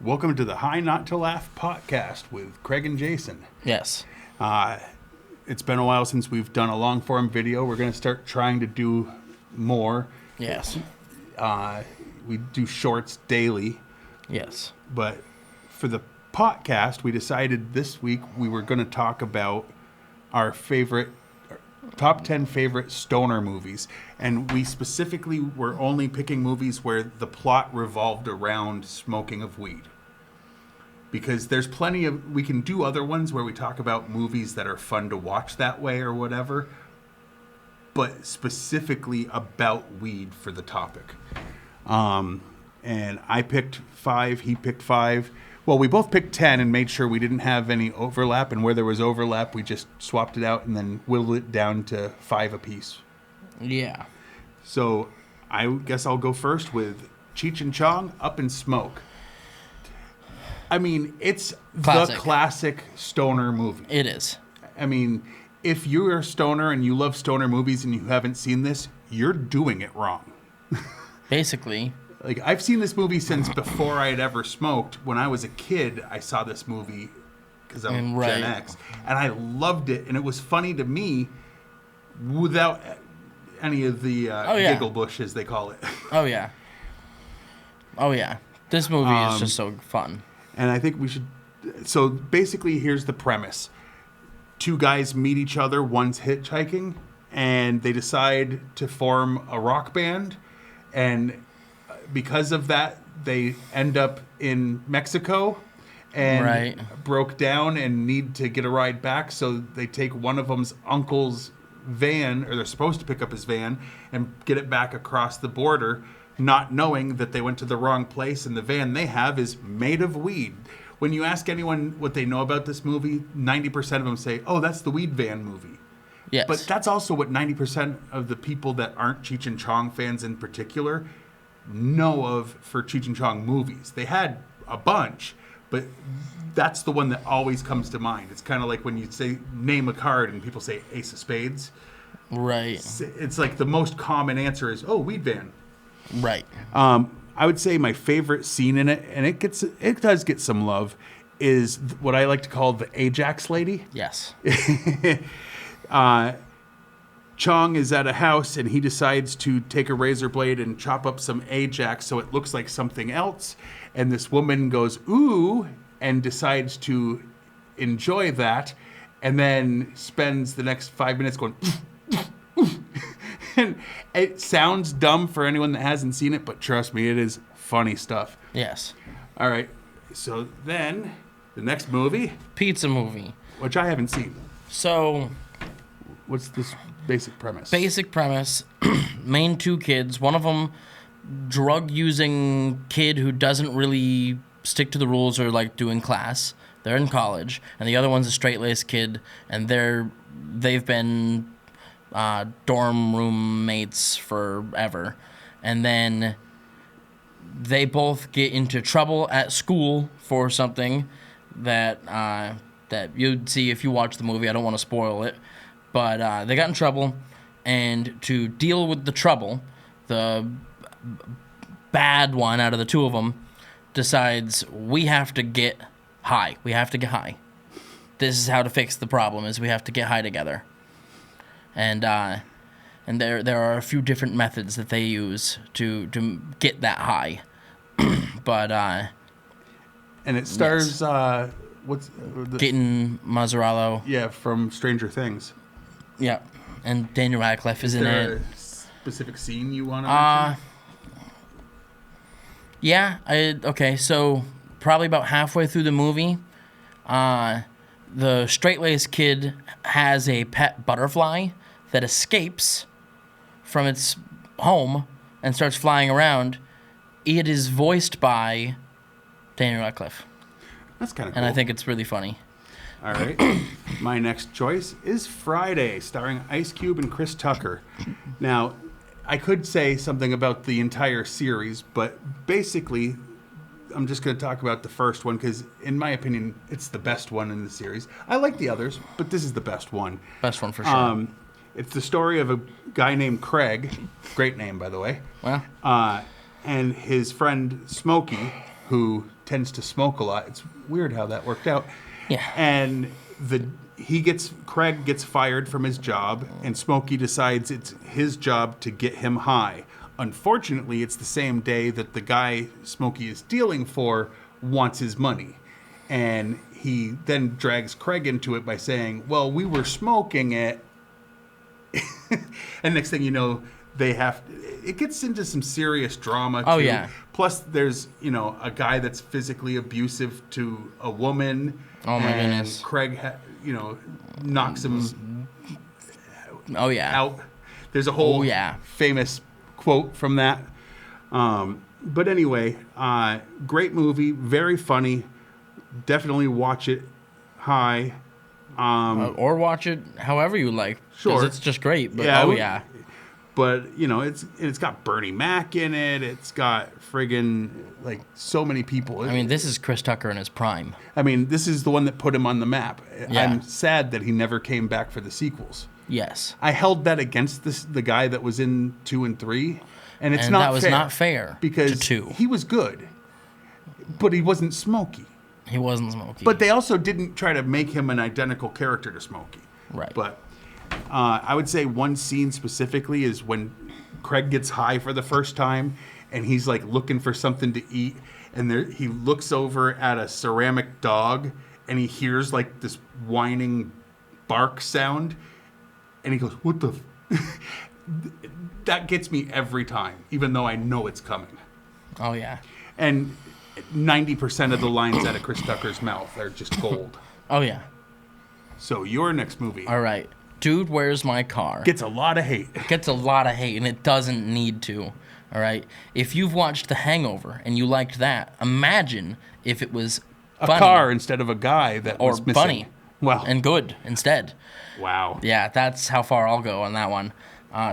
Welcome to the High Not to Laugh podcast with Craig and Jason. Yes. It's been a while since we've done a long form video. We're going to start trying to do more. Yes. We do shorts daily. Yes. But for the podcast, we decided this week we were going to talk about our top 10 favorite stoner movies. And we specifically were only picking movies where the plot revolved around smoking of weed. Because there's plenty of, we can do other ones where we talk about movies that are fun to watch that way or whatever, but specifically about weed for the topic. And I picked 5, he picked 5. Well, we both picked 10 and made sure we didn't have any overlap, and where there was overlap, we just swapped it out and then whittled it down to 5 apiece. Yeah. So I guess I'll go first with Cheech and Chong, Up in Smoke. I mean, it's the classic stoner movie. It is. I mean, if you're a stoner and you love stoner movies and you haven't seen this, you're doing it wrong. Basically. Like, I've seen this movie since before I had ever smoked. When I was a kid, I saw this movie because I'm Gen X, and I loved it, and it was funny to me without any of the giggle bush, as they call it. Oh, yeah. Oh, yeah. This movie is just so fun. And I think we should... So, basically, here's the premise. 2 guys meet each other, one's hitchhiking, and they decide to form a rock band, and because of that, they end up in Mexico and broke down and need to get a ride back. So they take one of them's uncle's van, or they're supposed to pick up his van and get it back across the border, not knowing that they went to the wrong place. And the van they have is made of weed. When you ask anyone what they know about this movie, 90% of them say, oh, that's the Weed Van movie. Yes. But that's also what 90% of the people that aren't Cheech and Chong fans in particular know of for Cheech and Chong movies. They had a bunch, but that's the one that always comes to mind. It's kind of like when you say name a card and people say Ace of Spades. Right. It's like the most common answer is, oh, Weed Van. Right. I would say my favorite scene in it, and it does get some love, is what I like to call the Ajax lady. Yes. Chong is at a house and he decides to take a razor blade and chop up some Ajax so it looks like something else. And this woman goes, ooh, and decides to enjoy that, and then spends the next 5 minutes going, and it sounds dumb for anyone that hasn't seen it, but trust me, it is funny stuff. Yes. All right. So then the next movie. Pizza movie. Which I haven't seen. So. What's this basic premise? Basic premise. Main 2 kids. One of them, drug-using kid who doesn't really stick to the rules or like doing class. They're in college. And the other one's a straight-laced kid. And they've been dorm room mates forever. And then they both get into trouble at school for something that you'd see if you watch the movie. I don't want to spoil it. But they got in trouble, and to deal with the trouble, the bad one out of the 2 of them decides we have to get high. We have to get high. This is how to fix the problem, is we have to get high together. And there are a few different methods that they use to get that high. But and it stars Gaten Mazzarello. Yeah, from Stranger Things. Yeah, and Daniel Radcliffe is in it. Is there a specific scene you want to mention? Yeah. Okay, so probably about halfway through the movie, the straight-laced kid has a pet butterfly that escapes from its home and starts flying around. It is voiced by Daniel Radcliffe. That's kind of cool. And I think it's really funny. All right. My next choice is Friday, starring Ice Cube and Chris Tucker. Now, I could say something about the entire series, but basically, I'm just going to talk about the first one because, in my opinion, it's the best one in the series. I like the others, but this is the best one. Best one for sure. It's the story of a guy named Craig. Great name, by the way. Well. And his friend Smokey, who tends to smoke a lot. It's weird how that worked out. Yeah. And Craig gets fired from his job, and Smokey decides it's his job to get him high. Unfortunately, it's the same day that the guy Smokey is dealing for wants his money. And he then drags Craig into it by saying, well, we were smoking it. And next thing you know, it gets into some serious drama, too. Oh, yeah. Plus, there's, a guy that's physically abusive to a woman. Oh, my and goodness. Craig, knocks him out. There's a whole famous quote from that. But anyway, great movie, very funny. Definitely watch it high. Or watch it however you like. Sure. It's just great. But yeah. But, it's got Bernie Mac in it. It's got friggin', so many people. I mean, this is Chris Tucker in his prime. I mean, this is the one that put him on the map. Yeah. I'm sad that he never came back for the sequels. Yes. I held that against the guy that was in 2 and 3. And it's not fair. And that was not fair because to 2. He was good, but he wasn't Smokey. He wasn't Smokey. But they also didn't try to make him an identical character to Smokey. Right. But I would say one scene specifically is when Craig gets high for the first time, and he's looking for something to eat, and he looks over at a ceramic dog, and he hears this whining bark sound, and he goes, "What the?" That gets me every time, even though I know it's coming. Oh yeah. And 90% of the lines out of Chris Tucker's mouth are just gold. Oh yeah. So your next movie. All right. Dude, Where's My Car? Gets a lot of hate. Gets a lot of hate, and it doesn't need to. All right. If you've watched The Hangover and you liked that, imagine if it was a funny, car instead of a guy that was missing. Funny. Wow. And good instead. Wow. Yeah, that's how far I'll go on that one.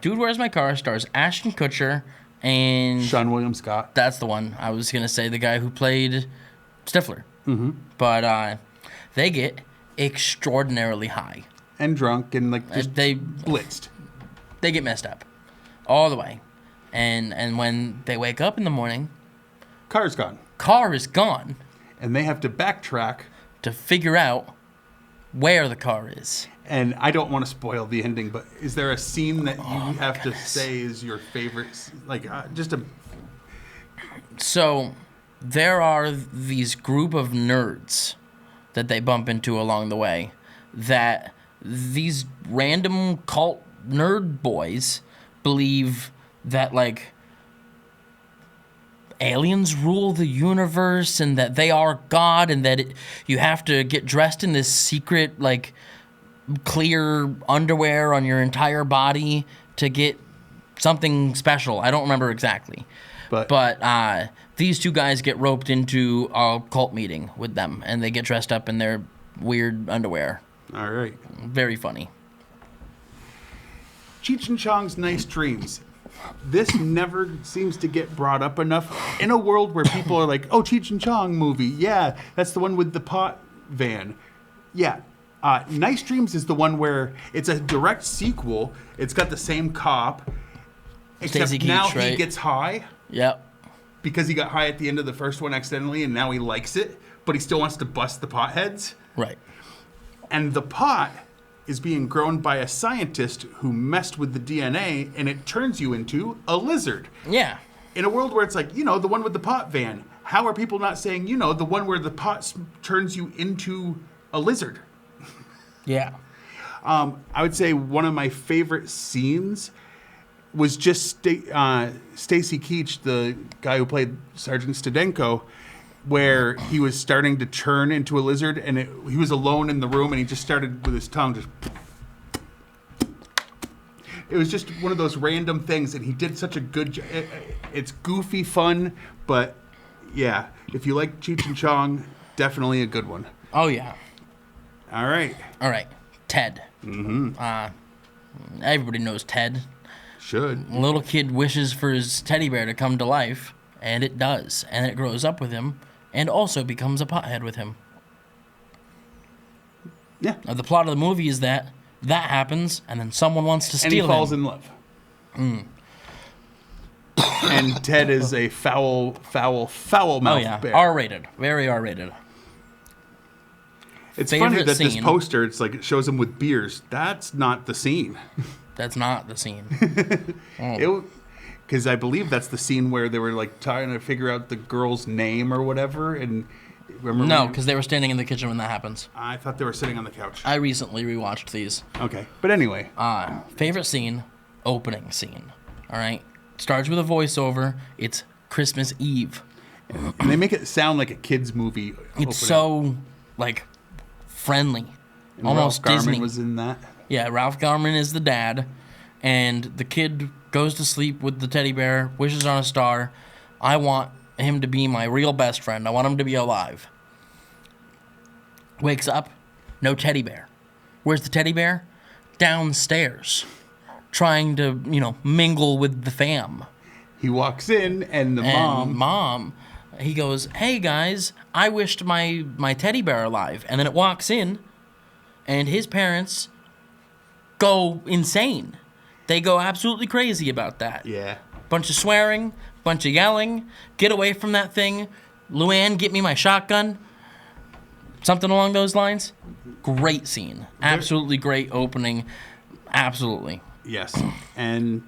Dude, Where's My Car stars Ashton Kutcher and Sean William Scott. That's the one. I was gonna say the guy who played Stifler. Mm-hmm. But they get extraordinarily high. And drunk and they blitzed. They get messed up all the way, and when they wake up in the morning, Car's gone. Car is gone, and they have to backtrack to figure out where the car is. And I don't want to spoil the ending, but is there a scene that you have to say is your favorite? So there are these group of nerds that they bump into along the way that these random cult nerd boys believe that aliens rule the universe and that they are God and that you have to get dressed in this secret clear underwear on your entire body to get something special. I don't remember exactly. But these two guys get roped into a cult meeting with them, and they get dressed up in their weird underwear. All right. Very funny. Cheech and Chong's Nice Dreams. This never seems to get brought up enough in a world where people are like, oh, Cheech and Chong movie. Yeah, that's the one with the pot van. Yeah. Nice Dreams is the one where it's a direct sequel. It's got the same cop, except Stacey Keach, now right? he gets high. Yep. Because he got high at the end of the first one accidentally, and now he likes it, but he still wants to bust the potheads. Right. And the pot is being grown by a scientist who messed with the DNA, and it turns you into a lizard. Yeah. In a world where it's the one with the pot van, how are people not saying, the one where the pot turns you into a lizard? Yeah. I would say one of my favorite scenes was just Stacy Keach, the guy who played Sergeant Stadenko, where he was starting to turn into a lizard, and he was alone in the room, and he just started with his tongue just... It was just one of those random things, and he did such a good job. It's goofy fun, but yeah, if you like Cheech and Chong, definitely a good one. Oh, yeah. All right. Ted. Mm-hmm. Everybody knows Ted. Should. A little kid wishes for his teddy bear to come to life, and it does. And it grows up with him, and also becomes a pothead with him. Yeah. Now, the plot of the movie is that happens, and then someone wants to steal him. And he falls in love. And Ted is a foul Oh mouth yeah, bear. R-rated, very R-rated. It's funny Favorite that this scene. poster, it's like it shows him with beers. That's not the scene. That's not the scene. Because I believe that's the scene where they were like trying to figure out the girl's name or whatever. And remember? No, because they were standing in the kitchen when that happens. I thought they were sitting on the couch. I recently rewatched these. Okay, but anyway, Favorite scene, opening scene. All right, starts with a voiceover. It's Christmas Eve. and they make it sound like a kids movie. It's opening. so like friendly, And almost Ralph Garman Disney. was in that. Yeah, Ralph Garman is the dad, and the kid goes to sleep with the teddy bear, wishes on a star. I want him to be my real best friend. I want him to be alive. Wakes up, no teddy bear. Where's the teddy bear? Downstairs, trying to, mingle with the fam. He walks in, and the Mom, he goes, "Hey guys, I wished my teddy bear alive." And then it walks in, and his parents go insane. They go absolutely crazy about that. Yeah. Bunch of swearing, bunch of yelling. Get away from that thing. Luann, get me my shotgun. Something along those lines. Great scene. Absolutely great opening. Absolutely. Yes. And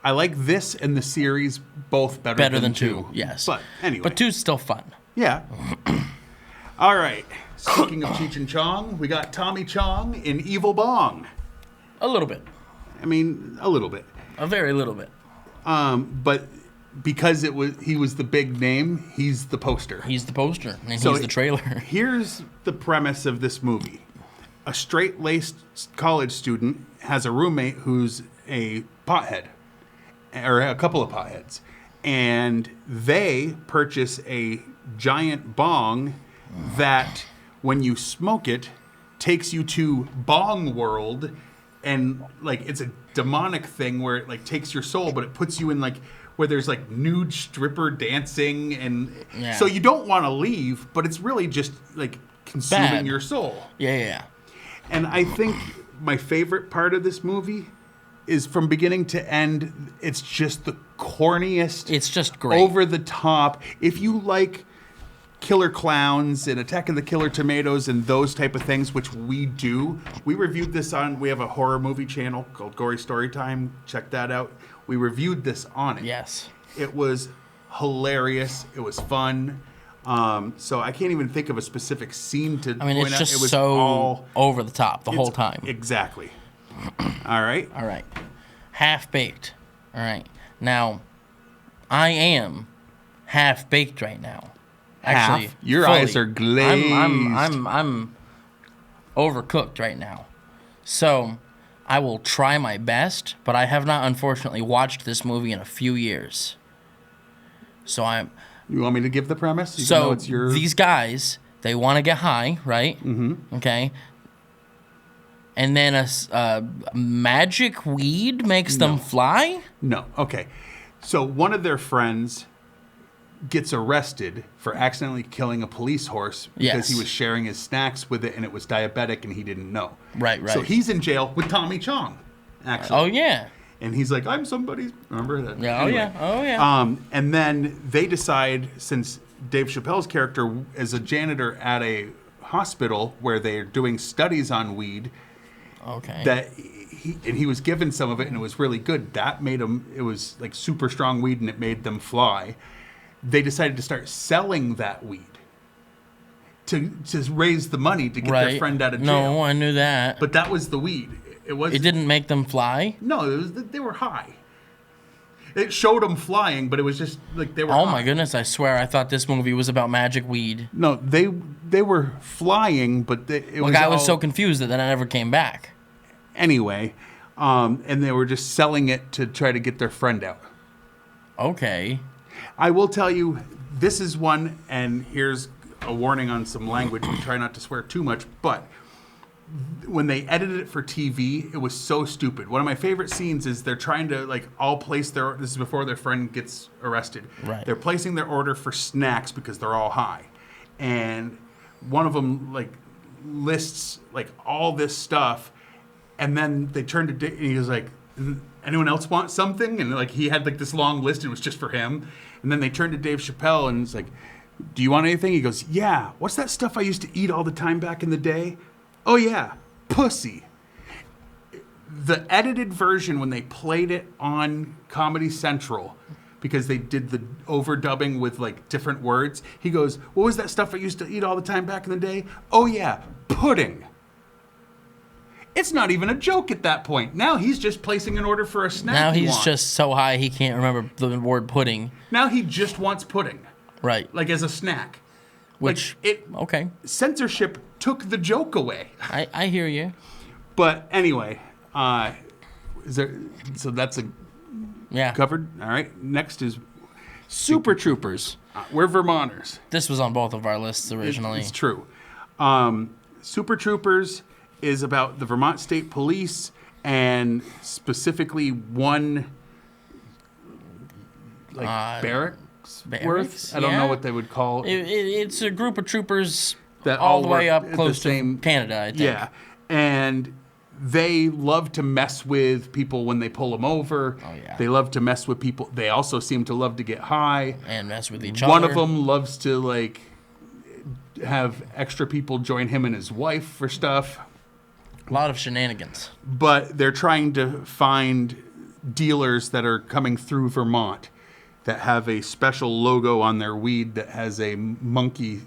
I like this and the series both better than two. Yes. But anyway. But two's still fun. Yeah. All right. Speaking of Cheech and Chong, we got Tommy Chong in Evil Bong. A little bit. I mean, a little bit. A very little bit. But because he was the big name, he's the poster. He's the poster, and So he's the trailer. Here's the premise of this movie. A straight-laced college student has a roommate who's a pothead, or a couple of potheads, and they purchase a giant bong that, when you smoke it, takes you to Bong World, and like it's a demonic thing where it like takes your soul, but it puts you in like where there's like nude stripper dancing, and so you don't want to leave, but it's really just like consuming Bad. your soul. Yeah. And I think my favorite part of this movie is from beginning to end, it's just the corniest. It's just great. Over the top. If you like Killer Clowns and Attack of the Killer Tomatoes and those type of things, which we do, we reviewed this we have a horror movie channel called Gory Storytime. Check that out. We reviewed this on it. Yes. It was hilarious. It was fun. So I can't even think of a specific scene to point it's out. just It was so all over the top the whole time. Exactly. All right. All right. Half-baked. All right. Now, I am half-baked right now. Actually, Your fully. eyes are glazed. I'm overcooked right now. So, I will try my best, but I have not unfortunately watched this movie in a few years. So You want me to give the premise? Even though it's your... these guys, they want to get high, right? Mm-hmm. Okay. And then a magic weed makes them fly? No. Okay. So one of their friends gets arrested for accidentally killing a police horse because he was sharing his snacks with it and it was diabetic and he didn't know. Right. So he's in jail with Tommy Chong, actually. Oh, yeah. And he's like, I'm somebody's... Remember that? Yeah. Anyway. Oh, yeah. And then they decide, since Dave Chappelle's character is a janitor at a hospital where they're doing studies on weed, Okay. that he was given some of it and it was really good. That made him... It was like super strong weed and it made them fly. They decided to start selling that weed to raise the money to get their friend out of jail. No, I knew that. But that was the weed. It didn't make them fly? No, they were high. It showed them flying, but it was just like they were Oh high. my goodness, I swear I thought this movie was about magic weed. No, they were flying, but I was so confused that I never came back. Anyway, and they were just selling it to try to get their friend out. Okay. I will tell you, this is one, and here's a warning on some language. We try not to swear too much, but when they edited it for TV, it was so stupid. One of my favorite scenes is they're trying to all place this is before their friend gets arrested. Right. They're placing their order for snacks because they're all high. And one of them lists all this stuff, and then they turn to Dave, and he was like, anyone else want something? And like he had like this long list and it was just for him. And then they turned to Dave Chappelle and it's like, do you want anything? He goes, yeah. What's that stuff I used to eat all the time back in the day? Oh yeah, pussy. The edited version when they played it on Comedy Central, because they did the overdubbing with like different words, he goes, what was that stuff I used to eat all the time back in the day? Oh yeah, pudding. It's not even a joke at that point. Now he's just placing an order for a snack. Now he's just so high he can't remember the word pudding. Now he just wants pudding. Right. Like as a snack. Which, like okay. Censorship took the joke away. I hear you. But anyway, so that's covered? All right. Next is Super Troopers. We're Vermonters. This was on both of our lists originally. It's true. Super Troopers is about the Vermont State Police and specifically one barracks worth. I don't know what they would call it. It's a group of troopers that all the way up close to Canada, I think. Yeah, and they love to mess with people when they pull them over. Oh, yeah. They love to mess with people. They also seem to love to get high. And mess with each other. One of them loves to, like, have extra people join him and his wife for stuff. A lot of shenanigans. But they're trying to find dealers that are coming through Vermont that have a special logo on their weed that has a monkey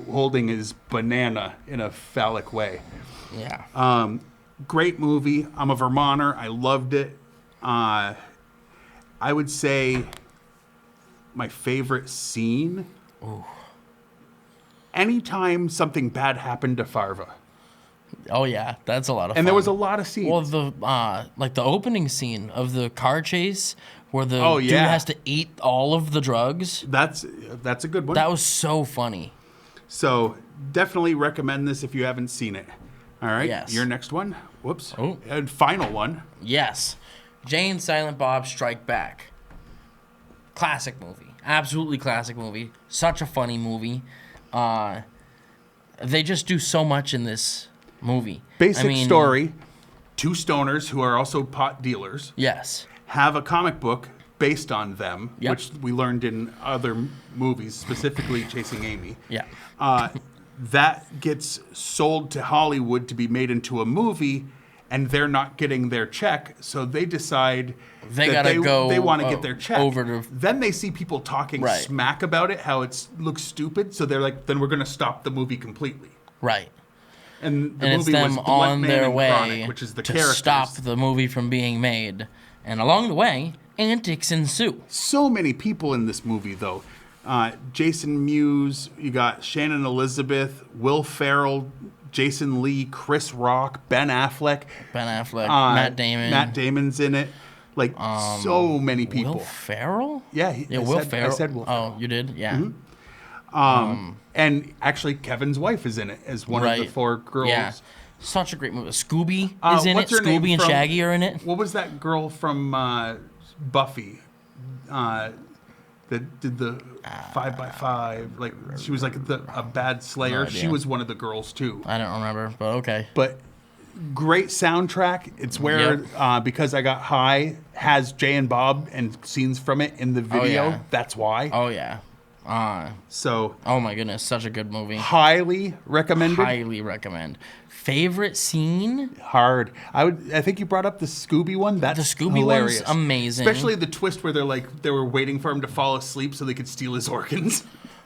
holding his banana in a phallic way. Yeah. Great movie. I'm a Vermonter. I loved it. I would say my favorite scene. Ooh. Anytime something bad happened to Farva. Oh yeah, that's a lot of fun. And there was a lot of scenes. Well, the opening scene of the car chase where the dude has to eat all of the drugs. That's a good one. That was so funny. So definitely recommend this if you haven't seen it. All right. Yes. Your next one. Whoops. Oh. And final one. Yes. Jay and Silent Bob Strike Back. Classic movie. Absolutely classic movie. Such a funny movie. They just do so much in this movie. Basic story. Two stoners who are also pot dealers. Yes. Have a comic book based on them, Yep. which we learned in other movies, specifically Chasing Amy. Yeah. That gets sold to Hollywood to be made into a movie, and they're not getting their check, so they decide They want to get their check. over to. Then they see people talking Right. smack about it, how it looks stupid, so they're like, then we're going to stop the movie completely. Right. And the And movie it's them was Blunt on Man their and way Chronic, which is the to characters. stop the movie from being made. And along the way, antics ensue. So many people in this movie, though. Jason Mewes, you got Shannon Elizabeth, Will Ferrell, Jason Lee, Chris Rock, Ben Affleck. Matt Damon. Matt Damon's in it. Like, so many people. Will Ferrell? Yeah, Will Ferrell. I said Will Ferrell. Oh, you did? Yeah. Mm-hmm. And actually, Kevin's wife is in it as one of the four girls. Yeah. Such a great movie. Scooby is in it. What's her name Scooby and from- Shaggy are in it. What was that girl from Buffy that did the 5x5? Like, she was like a bad slayer. No idea. She was one of the girls too. I don't remember, but okay. But great soundtrack. It's where Because I Got High has Jay and Bob and scenes from it in the video. yeah. That's why. Oh, yeah. So Oh, my goodness. Such a good movie. highly recommended. Highly recommend. Favorite scene? Hard. I think you brought up the Scooby one. That's The Scooby hilarious. one's amazing. Especially the twist where they were waiting for him to fall asleep so they could steal his organs.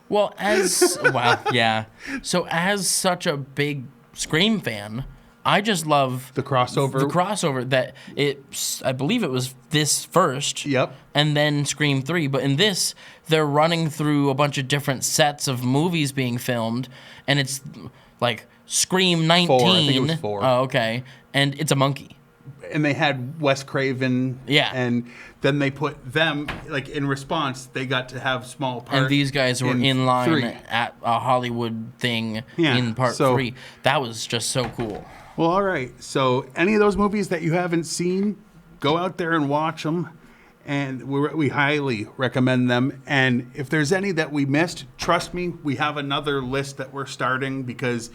Well, wow, yeah. So as such a big Scream fan, I just love The crossover. The crossover that I believe it was this first. Yep. And then Scream 3. But in this, they're running through a bunch of different sets of movies being filmed. And it's like Scream 19. 4, I think it was 4. Oh, okay. And it's a monkey. And they had Wes Craven. Yeah. And then they put them, like, in response, they got to have small parts. And these guys were in line 3. at a Hollywood thing Yeah, in part so- 3. That was just so cool. Well, all right. So any of those movies that you haven't seen, go out there and watch them. And we highly recommend them. And if there's any that we missed, trust me, we have another list that we're starting because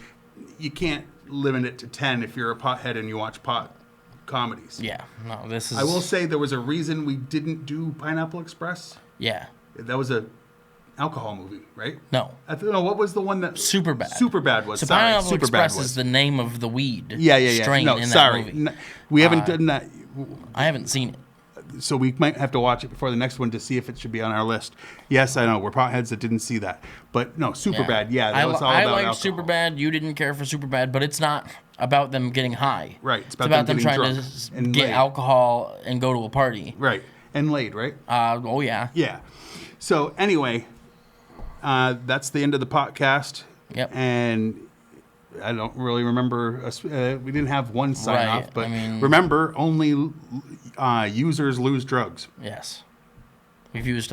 you can't limit it to 10 if you're a pothead and you watch pot comedies. Yeah. No, this is. I will say there was a reason we didn't do Pineapple Express. Yeah. That was a alcohol movie, right? No. No, what was the one that Superbad. Superbad was. So Sorry, Pineapple Superbad Express was. is the name of the weed. Yeah. Strain No, in sorry. that movie. We haven't done that. I haven't seen it. So we might have to watch it before the next one to see if it should be on our list. Yes, I know we're potheads that didn't see that, but no, Superbad. Yeah, that was all I about liked alcohol. Superbad. You didn't care for Superbad, but it's not about them getting high. Right. It's about them getting trying drunk to and get laid. alcohol and go to a party. Right, and laid, right? Oh yeah. Yeah. So anyway, that's the end of the podcast. Yep. And I don't really remember. We didn't have one sign Right, off, but I mean- remember, only users lose drugs. Yes. We've used